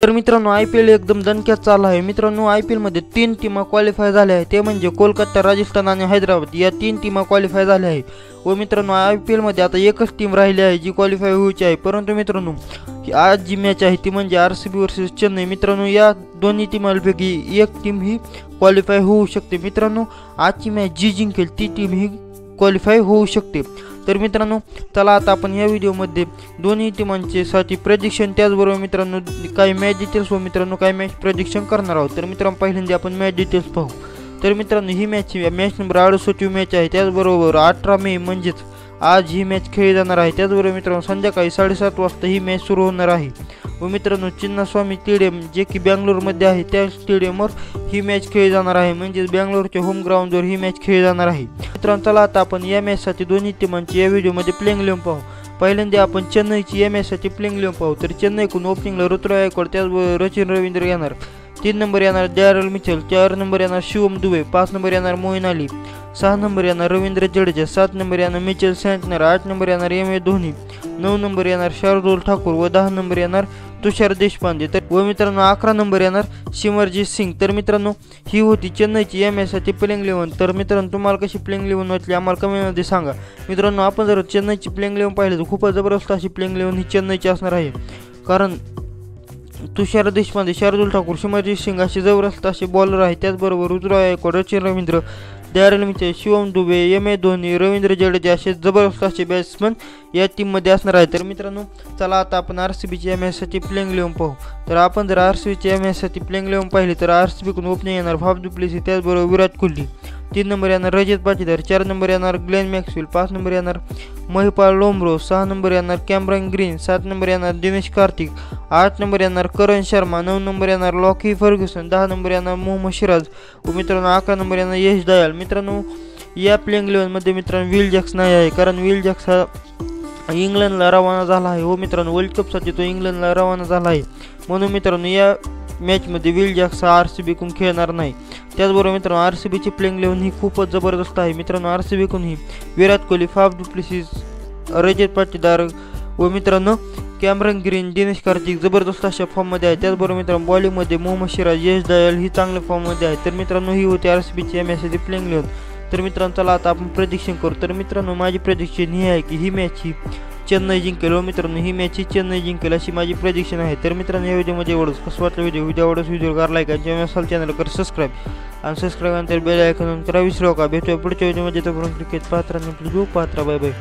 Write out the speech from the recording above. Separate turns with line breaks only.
तर मित्रांनो IPL एकदम दणक्यात चालू आहे। मित्रांनो IPL मध्ये 3 टीमा क्वालिफाय झाल्या आहेत, ते म्हणजे कोलकाता, राजस्थान आणि हैदराबाद या 3 टीमा क्वालिफाय झाल्या आहेत। व मित्रांनो IPL मध्ये आता एकच टीम राहिली आहे जी क्वालिफाय व्हायची आहे। परंतु मित्रांनो आज जी मॅच आहे ती म्हणजे RCB वर्सेस चेन्नई। मित्रांनो या दोन्ही टीमांपैकी एक टीम ही क्वालिफाय होऊ शकते। मित्रांनो आजची मॅच जी जिंकेल ती टीम ही क्वालिफाय होऊ शकते। तर मित्रांनो चला आता आपण या व्हिडिओमध्ये दोन्ही टीमांचे साठी प्रेडिक्शन त्याचबरोबर मित्रांनो काही मॅच डिटेल्स व मित्रांनो काही मॅच प्रेडिक्शन करणार आहोत। तर मित्रांनो पहिल्यांदा आपण मॅच डिटेल्स पाहू। तर मित्रांनो ही मॅच नंबर 68 मॅच आहे। त्याचबरोबर 18 मे म्हणजेच आज ही मॅच खेळली जाणार आहे। त्याचबरोबर मित्रांनो संध्याकाळी 7:30 वाजता ही मॅच सुरू होणार आहे। व मित्रांनो चिन्नास्वामी स्टेडियम जे की बँगलोरमध्ये आहे त्या स्टेडियमवर ही मॅच खेळली जाणार आहे, म्हणजे बँगलोरच्या होम ग्राउंडवर ही मॅच खेळली जाणार आहे। मित्रांनो चला आता आपण या मॅचसाठी दोन्ही टीमांची या व्हिडिओमध्ये प्लेइंग 11 पाहू। पहिल्यांदा आपण चेन्नईची या मॅचसाठी प्लेइंग 11 पाहू। तर चेन्नईकडून ओपनिंगला ऋतुराज गायकवाड, त्याचबरोबर सचिन रवींद्र येणार। 3 नंबर येणार डॅरेल मिचेल, 4 नंबर येणार शिवम दुबे, 5 नंबर येणार मोईन अली, 6 नंबर येणार रवींद्र जडेजा, 7 नंबर येणार मिचेल सँटनर, 8 नंबर येणार MS धोनी, 9 नंबर येणार शार्दुल ठाकूर व 10 नंबर येणार तुषार देशपांडे। तर व मित्रांनो 11 नंबर येणार सिमरजीत सिंग। तर मित्रांनो ही होती चेन्नईची या मॅचसाठी प्लेइंग 11। तर मित्रांनो तुम्हाला कशी प्लेइंग 11 वाटली आम्हाला कमेंटमध्ये सांगा। मित्रांनो आपण जर चेन्नईची प्लेइंग 11 पाहिलं तर खूपच जबरदस्त अशी प्लेइंग 11 ही चेन्नईची असणार आहे, कारण तुषार देशपांडे, शार्दुल ठाकूर, सिमरजीत सिंग असे जबरदस्त असे बॉलर आहेत। त्याचबरोबर Ruturaj Gaikwad, Sachin Ravindra, Daryl Mitchell, Shivam Dube, MS Dhoni, Ravindra Jadeja असे जबरदस्त असे बॅट्समन या टीममध्ये असणार आहे। तर मित्रांनो चला आता आपण RCBच्या मॅचसाठी प्लेइंग 11 पाहू। तर आपण जर RCBच्या मॅचसाठी प्लेइंग 11 पाहिले तर RCBकडून ओपनिंग येणार फाफ डु प्लेसी, त्याचबरोबर विराट कोहली, 3 नंबर येणार रजत पाटीदार, 4 नंबर येणार ग्लेन मॅक्सवेल, 5 नंबर येणार महिपाल लोमरो, 6 नंबर येणार कॅमरन ग्रीन, 7 नंबर येणार दिनेश कार्तिक, 8 नंबर येणार करण शर्मा, 9 नंबर येणार लॉकी फर्ग्युसन, 10 नंबर येणार मोहम्मद सिराज व मित्रांनो 11 नंबर येणार यश दयाल। मित्रांनो या प्लेइंग 11 मध्ये मित्रांनो विल जॅक्स नाही आहे, कारण विल जॅक्स हा इंग्लंडला रवाना झाला आहे। व मित्रांनो वर्ल्ड कपसाठी तो इंग्लंडला रवाना झाला आहे, म्हणून मित्रांनो या मॅचमध्ये विल जॅक्स हा RCBकडून खेळणार नाही। त्याचबरोबर मित्रांनो RCBची प्लेइंग 11 ही खूपच जबरदस्त आहे। मित्रांनो RCBकडून ही Virat Kohli, Faf du Plessis, Rajat Patidar व मित्रांनो कॅमरन ग्रीन, दिनेश कार्तिक जबरदस्त अशा फॉर्ममध्ये आहे। त्याचबरोबर मित्रांनो बॉलिंगमध्ये मोहम्मद सिराज, यश दयाल ही चांगल्या फॉर्ममध्ये आहे। तर मित्रांनो ही होती RCBची या मॅचची प्लेइंग 11। तर मित्रांनो चला आता आपण प्रेडिक्शन करू। तर मित्रांनो माझी प्रेडिक्शन ही आहे की ही मॅच ही चेन्नई जिंकेल व मित्रांनो ही मॅच ही चेन्नई जिंकेल अशी माझी प्रेडिक्शन आहे। तर मित्रांनो या व्हिडिओमध्ये एवढंच। कसं वाटलं व्हिडिओ करा लाईक आणि चॅनल असाल चॅनल कर सबस्क्राईब आणि सबस्क्राईब नंतर बेल आयकॉन करा विसरू नका। भेटूया पुढच्या व्हिडिओमध्ये, तोपर्यंत क्रिकेट पाहत राहा, बाय बाय।